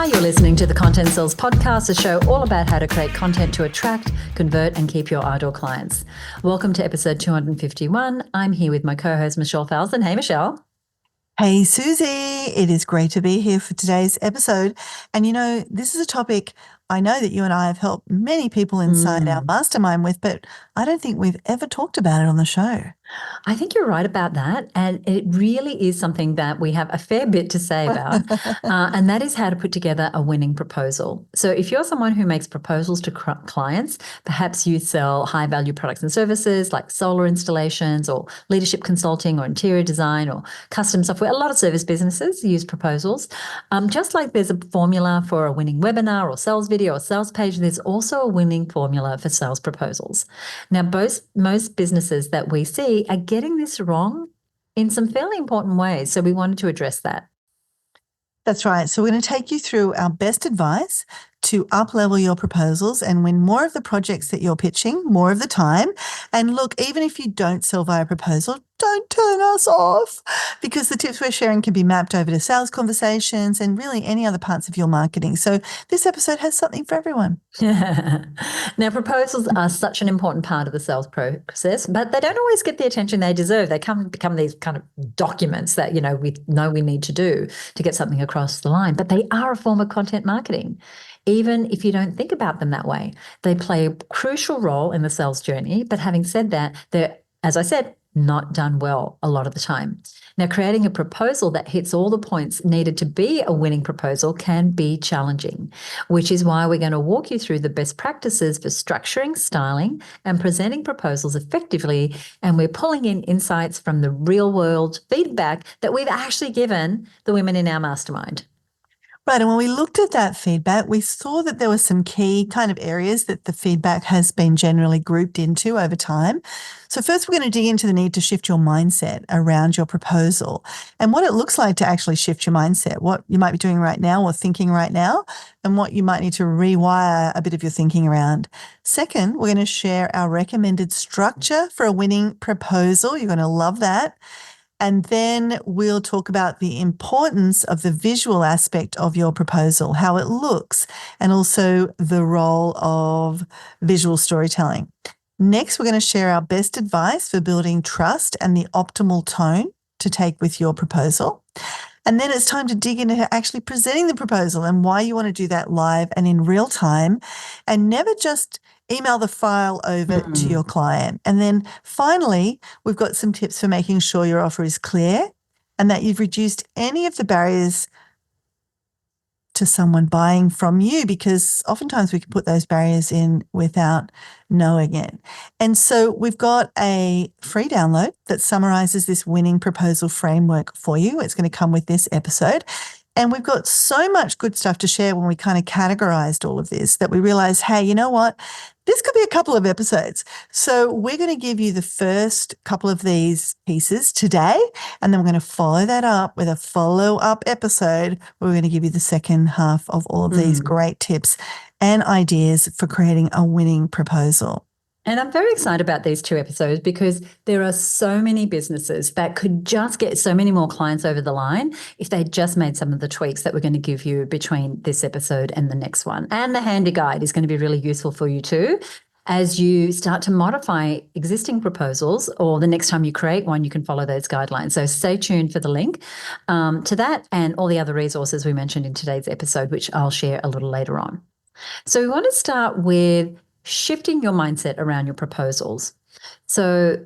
Hi, you're listening to the Content Sells Podcast, a show all about how to create content to attract, convert, and keep your ideal clients. Welcome to episode 251. I'm here with my co-host, Michelle Falzon. Hey, Michelle. Hey, Suzi. It is great to be here for today's episode. And you know, this is a topic I know that you and I have helped many people inside our mastermind with, but I don't think we've ever talked about it on the show. I think you're right about that. And it really is something that we have a fair bit to say about. And that is how to put together a winning proposal. So if you're someone who makes proposals to clients, perhaps you sell high value products and services like solar installations or leadership consulting or interior design or custom software. A lot of service businesses use proposals. Just like there's a formula for a winning webinar or sales video or sales page, there's also a winning formula for sales proposals. Now, most businesses that we see are getting this wrong in some fairly important ways. So we wanted to address that. That's right. So we're going to take you through our best advice to up-level your proposals and win more of the projects that you're pitching more of the time. And look, even if you don't sell via proposal, don't turn us off, because the tips we're sharing can be mapped over to sales conversations and really any other parts of your marketing. So this episode has something for everyone. Now, proposals are such an important part of the sales process, but they don't always get the attention they deserve. They become these kind of documents that, we know we need to do to get something across the line, but they are a form of content marketing. Even if you don't think about them that way, they play a crucial role in the sales journey. But having said that, they're, as I said, not done well a lot of the time. Now, creating a proposal that hits all the points needed to be a winning proposal can be challenging, which is why we're going to walk you through the best practices for structuring, styling, and presenting proposals effectively. And we're pulling in insights from the real world feedback that we've actually given the women in our mastermind. Right. And when we looked at that feedback, we saw that there were some key kind of areas that the feedback has been generally grouped into over time. So first, we're going to dig into the need to shift your mindset around your proposal and what it looks like to actually shift your mindset, what you might be doing right now or thinking right now, and what you might need to rewire a bit of your thinking around. Second, we're going to share our recommended structure for a winning proposal. You're going to love that. And then we'll talk about the importance of the visual aspect of your proposal, how it looks, and also the role of visual storytelling. Next, we're going to share our best advice for building trust and the optimal tone to take with your proposal. And then it's time to dig into actually presenting the proposal and why you want to do that live and in real time, and never just email the file over to your client. And then finally, we've got some tips for making sure your offer is clear and that you've reduced any of the barriers to someone buying from you, because oftentimes we can put those barriers in without knowing it. And so we've got a free download that summarizes this winning proposal framework for you. It's going to come with this episode. And we've got so much good stuff to share when we kind of categorized all of this that we realized, hey, you know what? This could be a couple of episodes. So we're going to give you the first couple of these pieces today, and then we're going to follow that up with a follow-up episode where we're going to give you the second half of all of these great tips and ideas for creating a winning proposal. And I'm very excited about these two episodes because there are so many businesses that could just get so many more clients over the line if they just made some of the tweaks that we're going to give you between this episode and the next one. And the handy guide is going to be really useful for you too, as you start to modify existing proposals, or the next time you create one, you can follow those guidelines. So stay tuned for the link to that and all the other resources we mentioned in today's episode, which I'll share a little later on. So we want to start with shifting your mindset around your proposals. So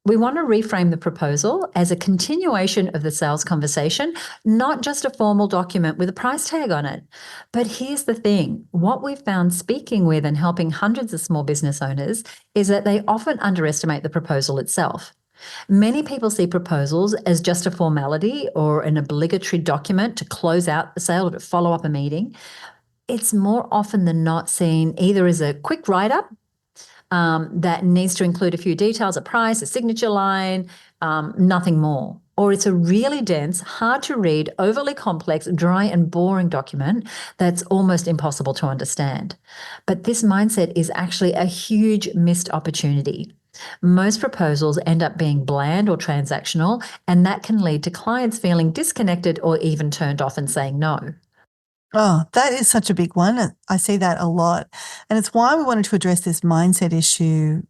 we want to reframe the proposal as a continuation of the sales conversation, not just a formal document with a price tag on it. But here's the thing. What we've found speaking with and helping hundreds of small business owners is that they often underestimate the proposal itself. Many people see proposals as just a formality or an obligatory document to close out the sale or to follow up a meeting. It's more often than not seen either as a quick write-up that needs to include a few details, a price, a signature line, nothing more. Or it's a really dense, hard to read, overly complex, dry and boring document that's almost impossible to understand. But this mindset is actually a huge missed opportunity. Most proposals end up being bland or transactional, and that can lead to clients feeling disconnected or even turned off and saying no. Oh, that is such a big one. I see that a lot. And it's why we wanted to address this mindset issue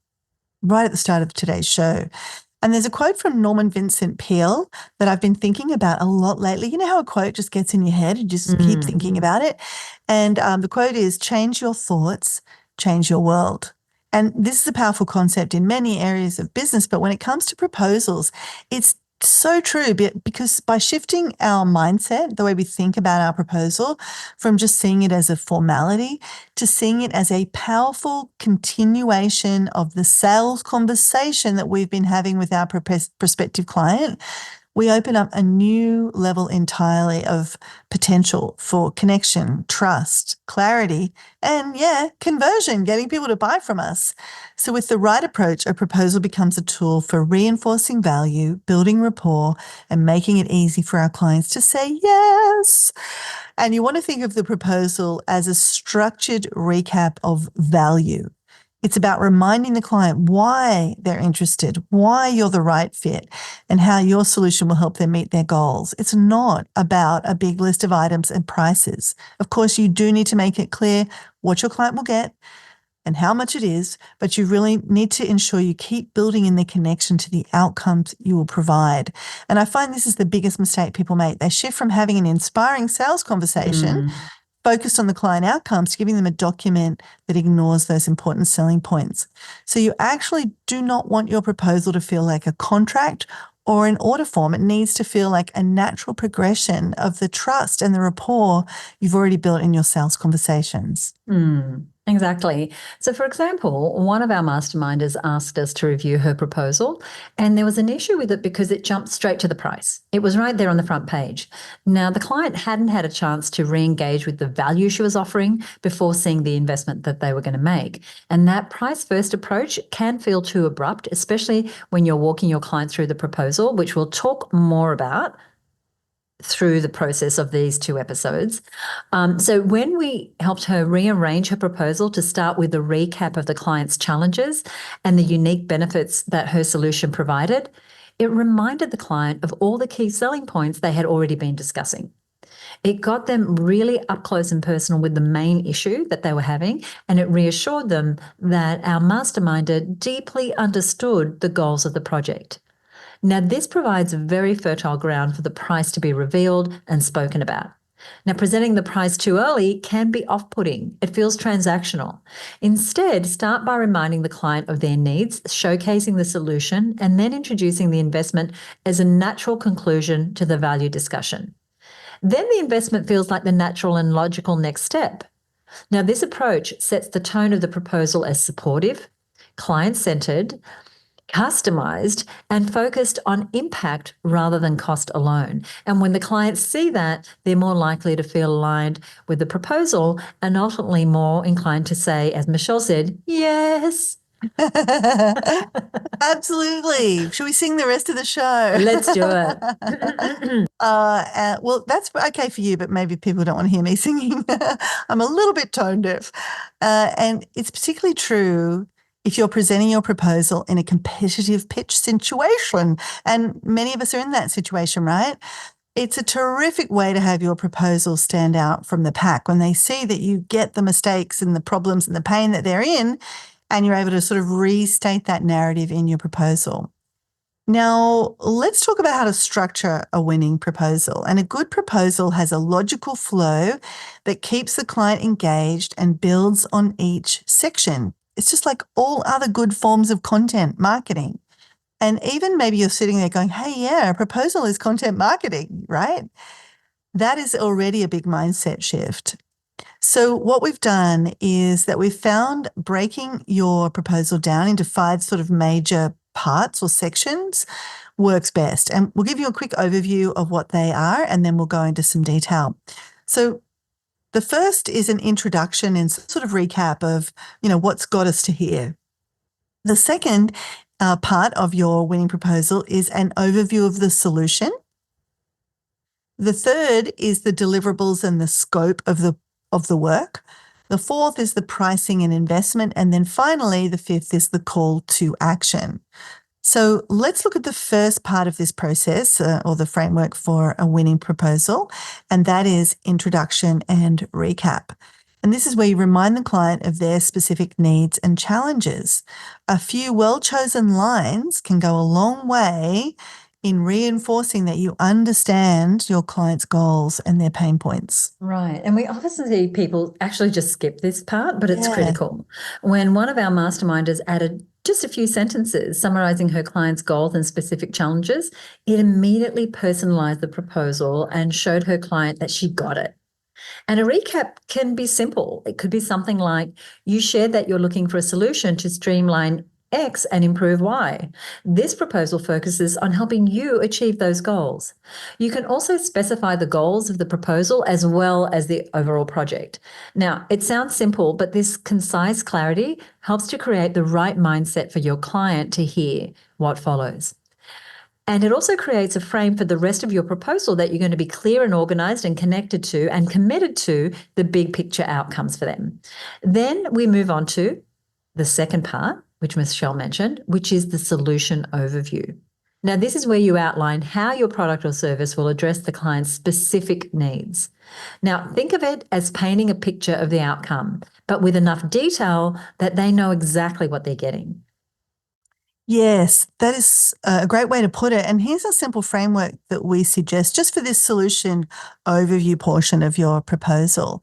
right at the start of today's show. And there's a quote from Norman Vincent Peale that I've been thinking about a lot lately. You know how a quote just gets in your head, you just keep thinking about it. And the quote is, change your thoughts, change your world. And this is a powerful concept in many areas of business, but when it comes to proposals, it's so true because by shifting our mindset, the way we think about our proposal, from just seeing it as a formality to seeing it as a powerful continuation of the sales conversation that we've been having with our prospective client, we open up a new level entirely of potential for connection, trust, clarity, and conversion, getting people to buy from us. So with the right approach, a proposal becomes a tool for reinforcing value, building rapport, and making it easy for our clients to say yes. And you want to think of the proposal as a structured recap of value. It's about reminding the client why they're interested, why you're the right fit, and how your solution will help them meet their goals. It's not about a big list of items and prices. Of course, you do need to make it clear what your client will get and how much it is, but you really need to ensure you keep building in the connection to the outcomes you will provide. And I find this is the biggest mistake people make. They shift from having an inspiring sales conversation focused on the client outcomes to giving them a document that ignores those important selling points. So you actually do not want your proposal to feel like a contract or an order form. It needs to feel like a natural progression of the trust and the rapport you've already built in your sales conversations. Exactly. So, for example, one of our masterminders asked us to review her proposal, and there was an issue with it because it jumped straight to the price. It was right there on the front page. Now, the client hadn't had a chance to re-engage with the value she was offering before seeing the investment that they were going to make. And that price-first approach can feel too abrupt, especially when you're walking your client through the proposal, which we'll talk more about through the process of these two episodes. So when we helped her rearrange her proposal to start with a recap of the client's challenges and the unique benefits that her solution provided, it reminded the client of all the key selling points they had already been discussing. It got them really up close and personal with the main issue that they were having, and it reassured them that our masterminder deeply understood the goals of the project. Now, this provides a very fertile ground for the price to be revealed and spoken about. Now, presenting the price too early can be off-putting. It feels transactional. Instead, start by reminding the client of their needs, showcasing the solution, and then introducing the investment as a natural conclusion to the value discussion. Then the investment feels like the natural and logical next step. Now, this approach sets the tone of the proposal as supportive, client-centered, customized, and focused on impact rather than cost alone. And when the clients see that, they're more likely to feel aligned with the proposal and ultimately more inclined to say, as Michelle said, yes. Absolutely. Should we sing the rest of the show? Let's do it. Well, that's okay for you, but maybe people don't want to hear me singing. I'm a little bit tone deaf. And it's particularly true if you're presenting your proposal in a competitive pitch situation. And many of us are in that situation, right? It's a terrific way to have your proposal stand out from the pack when they see that you get the mistakes and the problems and the pain that they're in, and you're able to sort of restate that narrative in your proposal. Now, let's talk about how to structure a winning proposal. And a good proposal has a logical flow that keeps the client engaged and builds on each section. It's just like all other good forms of content marketing. And even maybe you're sitting there going, hey, yeah, a proposal is content marketing, right? That is already a big mindset shift. So what we've done is that we've found breaking your proposal down into 5 sort of major parts or sections works best. And we'll give you a quick overview of what they are, and then we'll go into some detail. So the first is an introduction and sort of recap of, what's got us to here. The second part of your winning proposal is an overview of the solution. The third is the deliverables and the scope of the work. The fourth is the pricing and investment. And then finally, the fifth is the call to action. So let's look at the first part of this process or the framework for a winning proposal, and that is introduction and recap. And this is where you remind the client of their specific needs and challenges. A few well-chosen lines can go a long way in reinforcing that you understand your client's goals and their pain points. Right. And we often see people actually just skip this part, but it's Yeah. critical. When one of our masterminders added just a few sentences summarizing her client's goals and specific challenges, it immediately personalized the proposal and showed her client that she got it. And a recap can be simple. It could be something like, you shared that you're looking for a solution to streamline X and improve Y. This proposal focuses on helping you achieve those goals. You can also specify the goals of the proposal as well as the overall project. Now, it sounds simple, but this concise clarity helps to create the right mindset for your client to hear what follows. And it also creates a frame for the rest of your proposal that you're going to be clear and organized and connected to and committed to the big picture outcomes for them. Then we move on to the second part, which Michelle mentioned, which is the solution overview. Now, this is where you outline how your product or service will address the client's specific needs. Now, think of it as painting a picture of the outcome, but with enough detail that they know exactly what they're getting. Yes, that is a great way to put it. And here's a simple framework that we suggest just for this solution overview portion of your proposal.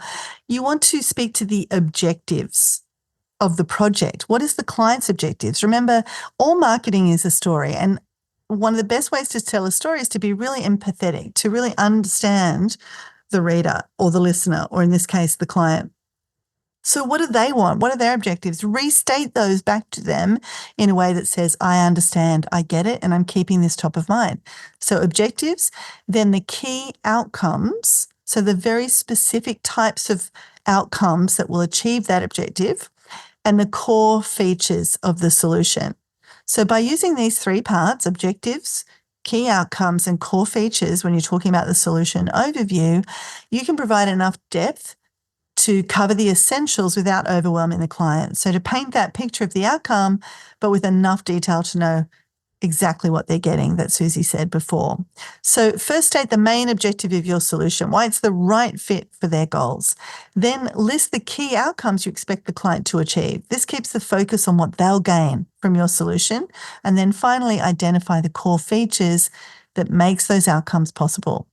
You want to speak to the objectives of the project. What is the client's objectives? Remember, all marketing is a story. And one of the best ways to tell a story is to be really empathetic, to really understand the reader or the listener, or in this case, the client. So what do they want? What are their objectives? Restate those back to them in a way that says, I understand, I get it, and I'm keeping this top of mind. So objectives, then the key outcomes, so the very specific types of outcomes that will achieve that objective, and the core features of the solution. So by using these three parts, objectives, key outcomes, and core features, when you're talking about the solution overview, you can provide enough depth to cover the essentials without overwhelming the client. So to paint that picture of the outcome, but with enough detail to know exactly what they're getting that Suzi said before. So first state the main objective of your solution, why it's the right fit for their goals. Then list the key outcomes you expect the client to achieve. This keeps the focus on what they'll gain from your solution. And then finally, identify the core features that makes those outcomes possible.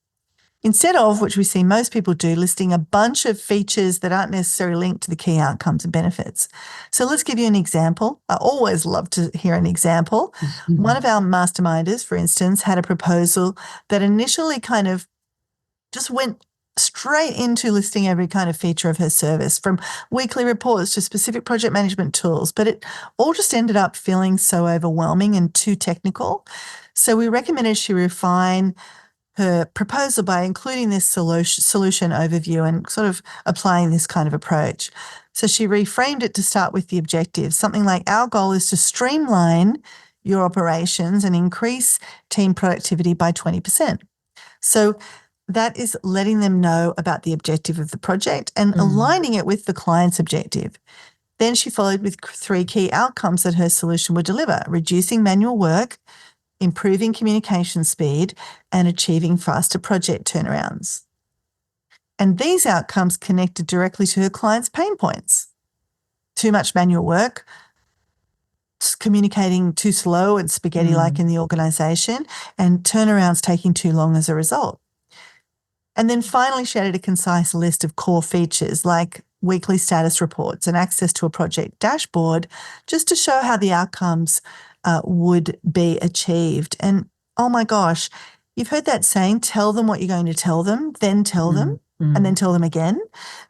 Instead of, which we see most people do, listing a bunch of features that aren't necessarily linked to the key outcomes and benefits. So let's give you an example. I always love to hear an example. One of our masterminders, for instance, had a proposal that initially kind of just went straight into listing every kind of feature of her service, from weekly reports to specific project management tools, but it all just ended up feeling so overwhelming and too technical. So we recommended she refine her proposal by including this solution overview and sort of applying this kind of approach. So she reframed it to start with the objectives, something like, our goal is to streamline your operations and increase team productivity by 20%. So that is letting them know about the objective of the project and aligning it with the client's objective. Then she followed with 3 key outcomes that her solution would deliver: reducing manual work, improving communication speed, and achieving faster project turnarounds. And these outcomes connected directly to her client's pain points: too much manual work, communicating too slow and spaghetti-like in the organization, and turnarounds taking too long as a result. And then finally, she added a concise list of core features like weekly status reports and access to a project dashboard, just to show how the outcomes would be achieved. And oh my gosh, you've heard that saying, tell them what you're going to tell them, then tell them, and then tell them again.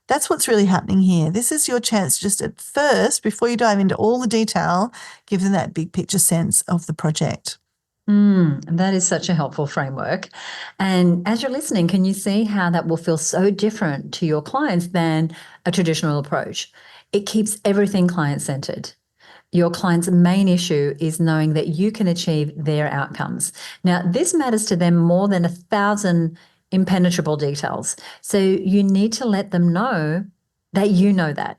That's what's really happening here. This is your chance just at first, before you dive into all the detail, give them that big picture sense of the project. That is such a helpful framework. And as you're listening, can you see how that will feel so different to your clients than a traditional approach? It keeps everything client-centered. Your client's main issue is knowing that you can achieve their outcomes. Now, this matters to them more than 1,000 impenetrable details. So you need to let them know that you know that.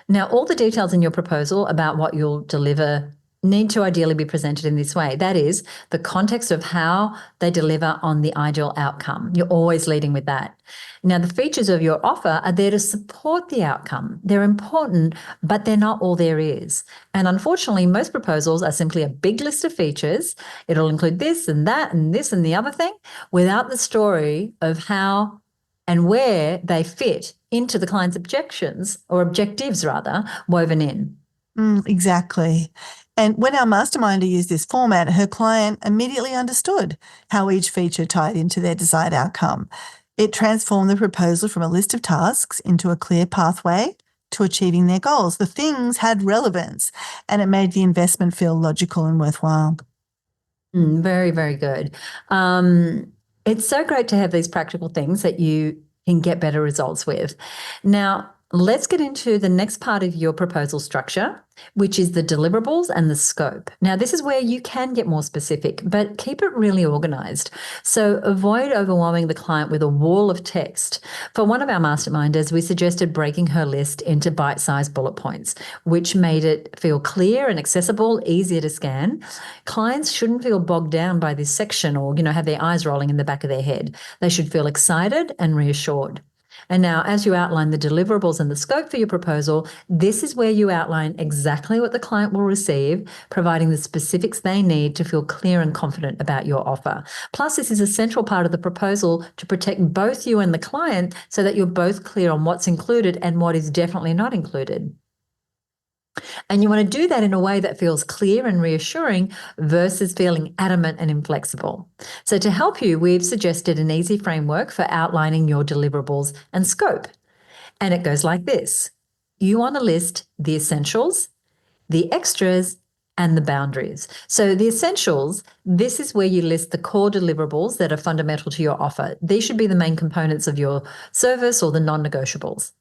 Now, all the details in your proposal about what you'll deliver need to ideally be presented in this way. That is the context of how they deliver on the ideal outcome. You're always leading with that. Now, the features of your offer are there to support the outcome. They're important, but they're not all there is. And unfortunately, most proposals are simply a big list of features. It'll include this and that and this and the other thing without the story of how and where they fit into the client's objections or objectives rather woven in. Exactly. And when our masterminder used this format, her client immediately understood how each feature tied into their desired outcome. It transformed the proposal from a list of tasks into a clear pathway to achieving their goals. The things had relevance and it made the investment feel logical and worthwhile. Very, very good. It's so great to have these practical things that you can get better results with. Now, let's get into the next part of your proposal structure, which is the deliverables and the scope. Now, this is where you can get more specific, but keep it really organized. So avoid overwhelming the client with a wall of text. For one of our masterminders, we suggested breaking her list into bite-sized bullet points, which made it feel clear and accessible, easier to scan. Clients shouldn't feel bogged down by this section or, have their eyes rolling in the back of their head. They should feel excited and reassured. And now, as you outline the deliverables and the scope for your proposal, this is where you outline exactly what the client will receive, providing the specifics they need to feel clear and confident about your offer. Plus, this is a central part of the proposal to protect both you and the client so that you're both clear on what's included and what is definitely not included. And you want to do that in a way that feels clear and reassuring versus feeling adamant and inflexible. So to help you, we've suggested an easy framework for outlining your deliverables and scope. And it goes like this. You want to list the essentials, the extras, and the boundaries. So the essentials, this is where you list the core deliverables that are fundamental to your offer. These should be the main components of your service or the non-negotiables.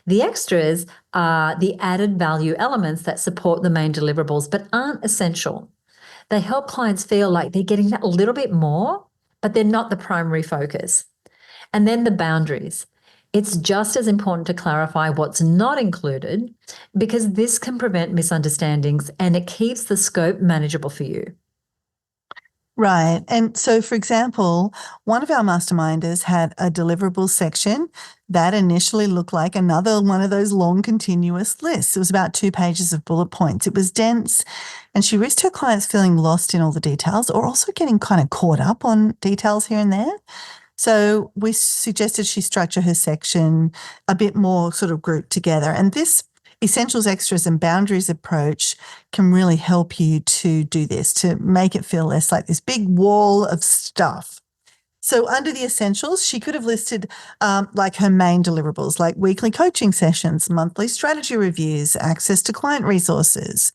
The extras are the added value elements that support the main deliverables but aren't essential. They help clients feel like they're getting that little bit more, but they're not the primary focus. And then the boundaries. It's just as important to clarify what's not included because this can prevent misunderstandings and it keeps the scope manageable for you. Right. And so, for example, one of our masterminders had a deliverable section that initially looked like another one of those long continuous lists. It was about 2 pages of bullet points. It was dense, and she risked her clients feeling lost in all the details or also getting kind of caught up on details here and there. So we suggested she structure her section a bit more sort of grouped together. And this essentials, extras, and boundaries approach can really help you to do this, to make it feel less like this big wall of stuff. So under the essentials, she could have listed like her main deliverables, like weekly coaching sessions, monthly strategy reviews, access to client resources.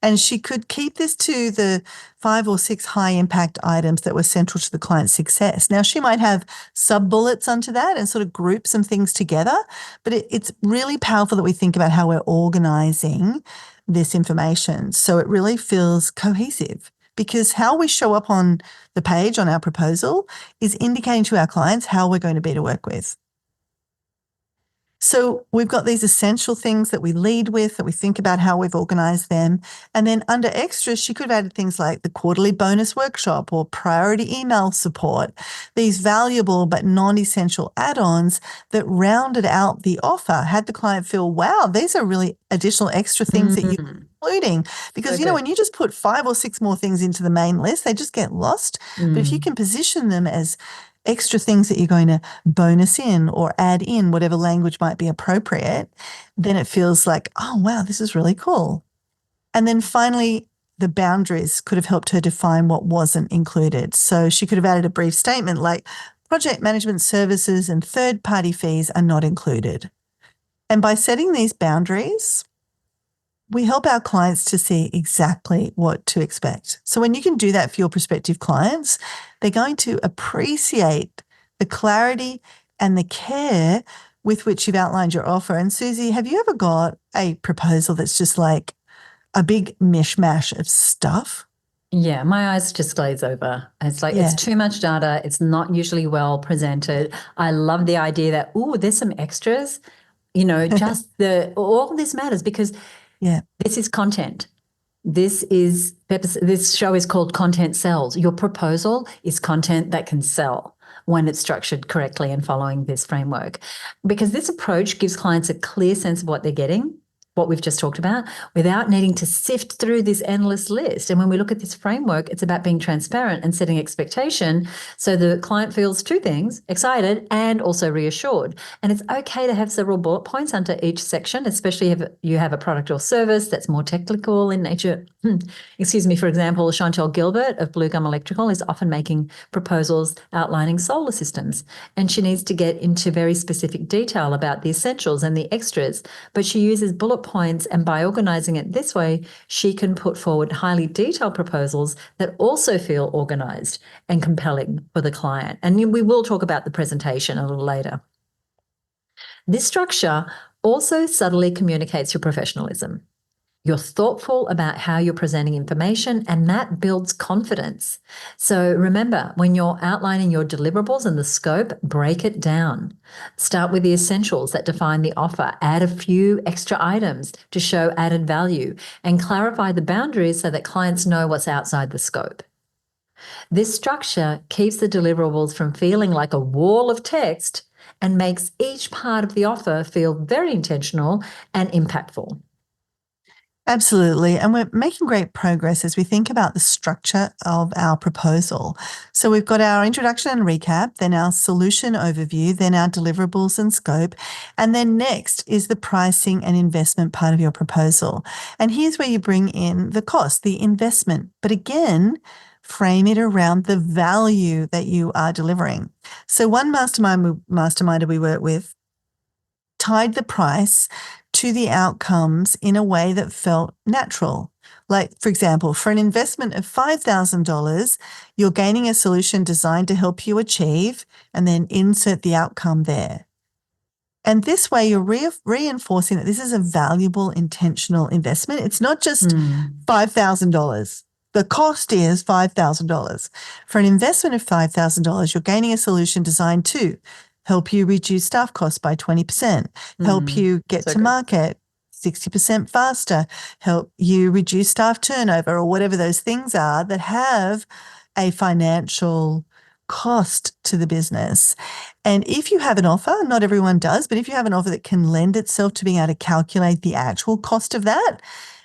And she could keep this to the 5 or 6 high impact items that were central to the client's success. Now, she might have sub bullets onto that and sort of group some things together, but it's really powerful that we think about how we're organizing this information so it really feels cohesive. Because how we show up on the page on our proposal is indicating to our clients how we're going to be to work with. So we've got these essential things that we lead with, that we think about how we've organized them. And then under extras, she could have added things like the quarterly bonus workshop or priority email support, these valuable but non-essential add-ons that rounded out the offer, had the client feel, wow, these are really additional extra things that you're including. Because, when you just put 5 or 6 more things into the main list, they just get lost. But if you can position them as extra things that you're going to bonus in or add in, whatever language might be appropriate, then it feels like, oh, wow, this is really cool. And then finally, the boundaries could have helped her define what wasn't included. So she could have added a brief statement like project management services and third-party fees are not included. And by setting these boundaries, we help our clients to see exactly what to expect. So when you can do that for your prospective clients, they're going to appreciate the clarity and the care with which you've outlined your offer. And Suzi, have you ever got a proposal that's just like a big mishmash of stuff? Yeah, my eyes just glaze over. It's like it's too much data. It's not usually well presented. I love the idea that, there's some extras, just all this matters because this is content. This show is called Content Sells. Your proposal is content that can sell when it's structured correctly and following this framework. Because this approach gives clients a clear sense of what they're getting, what we've just talked about, without needing to sift through this endless list. And when we look at this framework, it's about being transparent and setting expectation so the client feels two things: excited and also reassured. And it's okay to have several bullet points under each section, especially if you have a product or service that's more technical in nature. Excuse me, for example, Chantel Gilbert of Blue Gum Electrical is often making proposals outlining solar systems, and she needs to get into very specific detail about the essentials and the extras, but she uses bullet points, and by organizing it this way, she can put forward highly detailed proposals that also feel organized and compelling for the client. And we will talk about the presentation a little later. This structure also subtly communicates your professionalism. You're thoughtful about how you're presenting information, and that builds confidence. So remember, when you're outlining your deliverables and the scope, break it down. Start with the essentials that define the offer, add a few extra items to show added value, and clarify the boundaries so that clients know what's outside the scope. This structure keeps the deliverables from feeling like a wall of text and makes each part of the offer feel very intentional and impactful. Absolutely. And we're making great progress as we think about the structure of our proposal. So we've got our introduction and recap, then our solution overview, then our deliverables and scope. And then next is the pricing and investment part of your proposal. And here's where you bring in the cost, the investment. But again, frame it around the value that you are delivering. So one masterminder we work with tied the price to the outcomes in a way that felt natural. Like, for example, for an investment of $5,000, you're gaining a solution designed to help you achieve, and then insert the outcome there. And this way, you're reinforcing that this is a valuable, intentional investment. It's not just $5,000. The cost is $5,000. For an investment of $5,000, you're gaining a solution designed to help you reduce staff costs by 20%, help you get to market 60% faster, help you reduce staff turnover, or whatever those things are that have a financial cost to the business. And if you have an offer, not everyone does, but if you have an offer that can lend itself to being able to calculate the actual cost of that,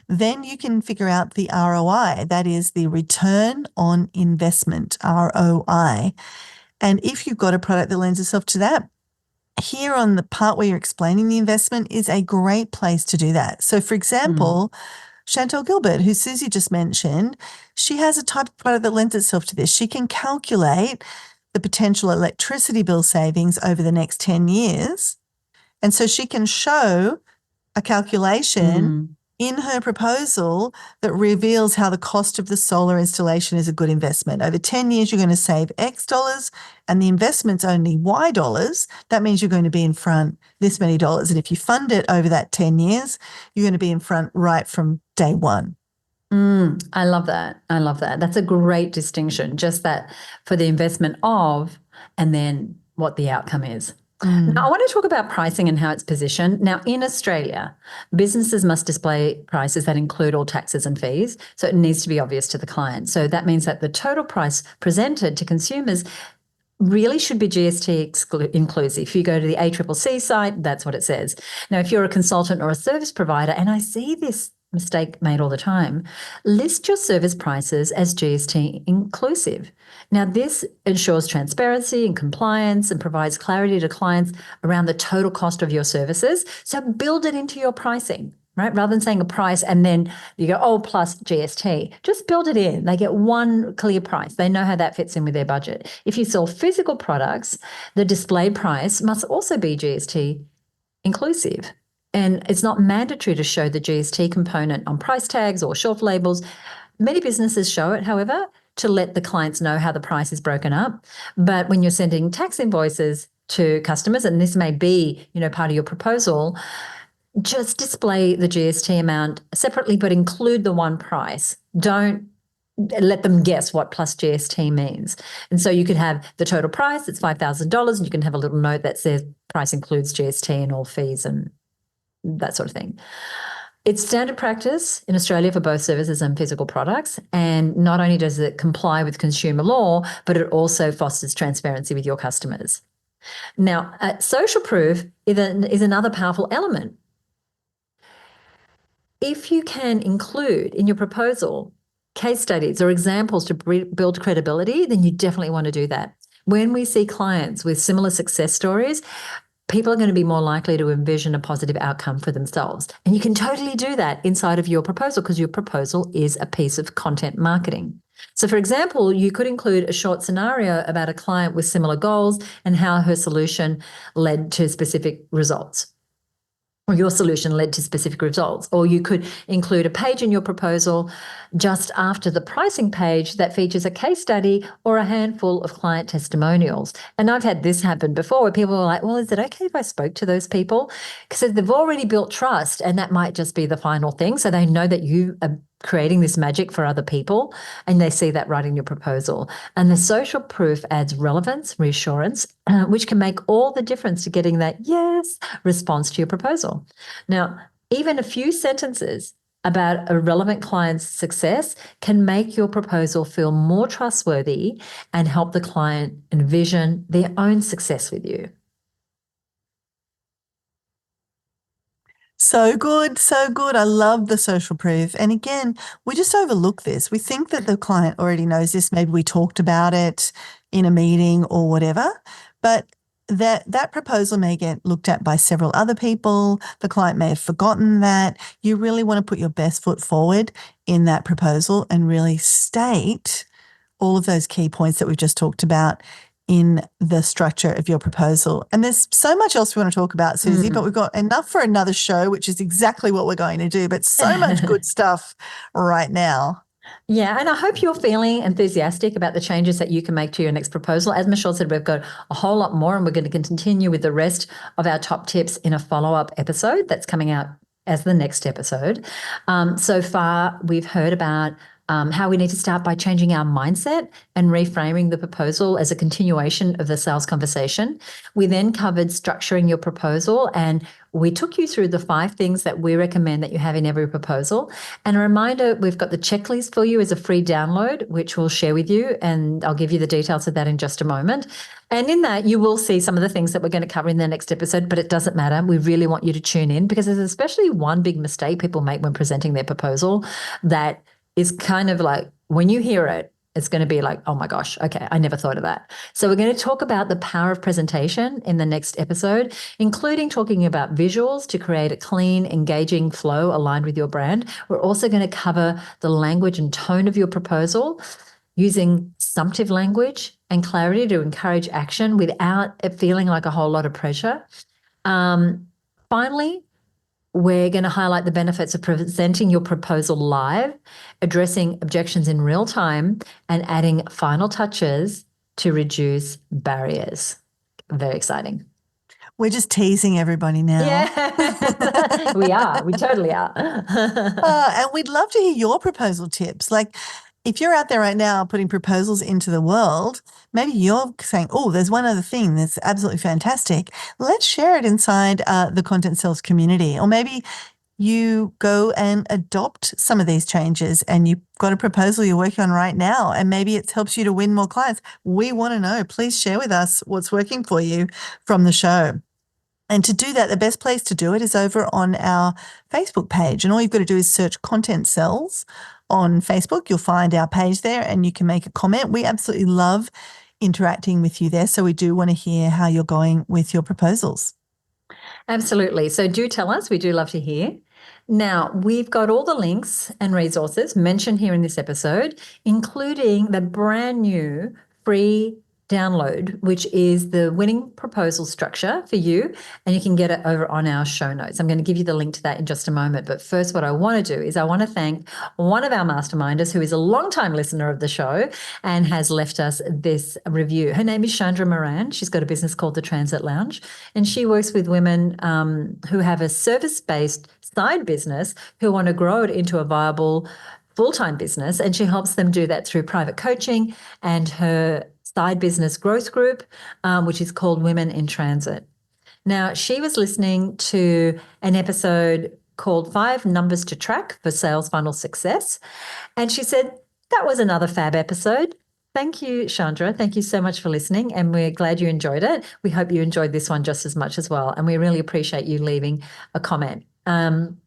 then you can figure out the ROI, that is the return on investment, ROI. And if you've got a product that lends itself to that, here on the part where you're explaining the investment is a great place to do that. So for example, Chantel Gilbert, who Suzi just mentioned, she has a type of product that lends itself to this. She can calculate the potential electricity bill savings over the next 10 years. And so she can show a calculation in her proposal that reveals how the cost of the solar installation is a good investment. Over 10 years, you're going to save X dollars, and the investment's only Y dollars. That means you're going to be in front this many dollars. And if you fund it over that 10 years, you're going to be in front right from day one. I love that. I love that. That's a great distinction, just that for the investment of, and then what the outcome is. Now, I want to talk about pricing and how it's positioned. Now, in Australia, businesses must display prices that include all taxes and fees, so it needs to be obvious to the client. So that means that the total price presented to consumers really should be GST inclusive. If you go to the ACCC site, that's what it says. Now, if you're a consultant or a service provider, and I see this mistake made all the time, list your service prices as GST inclusive. Now, this ensures transparency and compliance and provides clarity to clients around the total cost of your services. So build it into your pricing, right? Rather than saying a price and then you go, oh, plus GST, just build it in. They get one clear price. They know how that fits in with their budget. If you sell physical products, the displayed price must also be GST inclusive. And it's not mandatory to show the GST component on price tags or shelf labels. Many businesses show it, however, to let the clients know how the price is broken up. But when you're sending tax invoices to customers, and this may be, part of your proposal, just display the GST amount separately, but include the one price. Don't let them guess what plus GST means. And so you could have the total price, it's $5,000, and you can have a little note that says price includes GST and all fees and that sort of thing. It's standard practice in Australia for both services and physical products. And not only does it comply with consumer law, but it also fosters transparency with your customers. Now, social proof is another powerful element. If you can include in your proposal case studies or examples to build credibility, then you definitely want to do that. When we see clients with similar success stories, people are going to be more likely to envision a positive outcome for themselves. And you can totally do that inside of your proposal because your proposal is a piece of content marketing. So, for example, you could include a short scenario about a client with similar goals and how her solution led to specific results, or your solution led to specific results. Or you could include a page in your proposal just after the pricing page that features a case study or a handful of client testimonials. And I've had this happen before where people are like, well, is it okay if I spoke to those people? Because they've already built trust and that might just be the final thing. So they know that you are creating this magic for other people and they see that right in your proposal. And the social proof adds relevance, reassurance, which can make all the difference to getting that yes response to your proposal. Now, even a few sentences about a relevant client's success can make your proposal feel more trustworthy and help the client envision their own success with you. So good, so good. I love the social proof. And again, we just overlook this. We think that the client already knows this. Maybe we talked about it in a meeting or whatever, but that proposal may get looked at by several other people. The client may have forgotten that. You really want to put your best foot forward in that proposal and really state all of those key points that we've just talked about in the structure of your proposal. And there's so much else we want to talk about, Suzi, but we've got enough for another show, which is exactly what we're going to do, but so much good stuff right now. Yeah, and I hope you're feeling enthusiastic about the changes that you can make to your next proposal. As Michelle said, we've got a whole lot more, and we're going to continue with the rest of our top tips in a follow-up episode that's coming out as the next episode. So far, we've heard about how we need to start by changing our mindset and reframing the proposal as a continuation of the sales conversation. We then covered structuring your proposal, and we took you through the 5 things that we recommend that you have in every proposal. And a reminder, we've got the checklist for you as a free download, which we'll share with you, and I'll give you the details of that in just a moment. And in that, you will see some of the things that we're going to cover in the next episode, but it doesn't matter. We really want you to tune in because there's especially one big mistake people make when presenting their proposal that is kind of like, when you hear it, it's going to be like, oh my gosh, okay, I never thought of that. So we're going to talk about the power of presentation in the next episode, including talking about visuals to create a clean, engaging flow aligned with your brand. We're also going to cover the language and tone of your proposal, using assumptive language and clarity to encourage action without it feeling like a whole lot of pressure. Finally, we're going to highlight the benefits of presenting your proposal live, addressing objections in real time, and adding final touches to reduce barriers. Very exciting. We're just teasing everybody now. Yeah, we are. We totally are. And we'd love to hear your proposal tips. Like, if you're out there right now putting proposals into the world, maybe you're saying, oh, there's one other thing that's absolutely fantastic. Let's share it inside the Content Sales community. Or maybe you go and adopt some of these changes and you've got a proposal you're working on right now, and maybe it helps you to win more clients. We want to know. Please share with us what's working for you from the show. And to do that, the best place to do it is over on our Facebook page. And all you've got to do is search Content Sales on Facebook. You'll find our page there and you can make a comment. We absolutely love interacting with you there. So we do want to hear how you're going with your proposals. Absolutely. So do tell us. We do love to hear. Now, we've got all the links and resources mentioned here in this episode, including the brand new free download, which is the winning proposal structure for you, and you can get it over on our show notes. I'm going to give you the link to that in just a moment. But first, what I want to do is I want to thank one of our masterminders who is a longtime listener of the show and has left us this review. Her name is Chandra Moran. She's got a business called the Transit Lounge, and she works with women who have a service-based side business who want to grow it into a viable full-time business, and she helps them do that through private coaching and her side business growth group, which is called Women in Transit. Now, she was listening to an episode called 5 Numbers to Track for Sales Funnel Success. And she said, that was another fab episode. Thank you, Chandra. Thank you so much for listening, and we're glad you enjoyed it. We hope you enjoyed this one just as much as well, and we really appreciate you leaving a comment. We're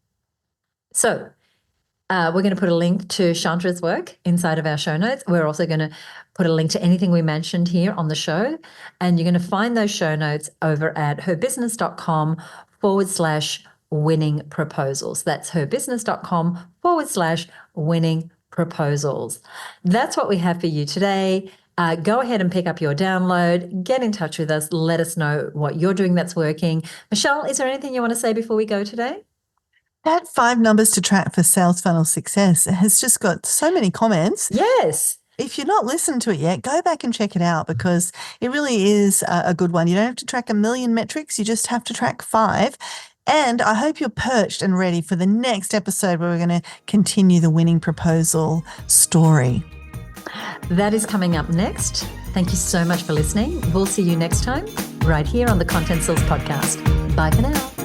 going to put a link to Chandra's work inside of our show notes. We're also going to put a link to anything we mentioned here on the show, and you're going to find those show notes over at herbusiness.com/winning proposals. That's herbusiness.com/winning proposals. That's what we have for you today. Go ahead and pick up your download, get in touch with us, let us know what you're doing that's working. Michelle, is there anything you want to say before we go today? That 5 numbers to track for sales funnel success has just got so many comments. Yes. If you're not listened to it yet, go back and check it out because it really is a good one. You don't have to track 1 million metrics. You just have to track 5. And I hope you're perched and ready for the next episode where we're going to continue the winning proposal story. That is coming up next. Thank you so much for listening. We'll see you next time right here on the Content Skills Podcast. Bye for now.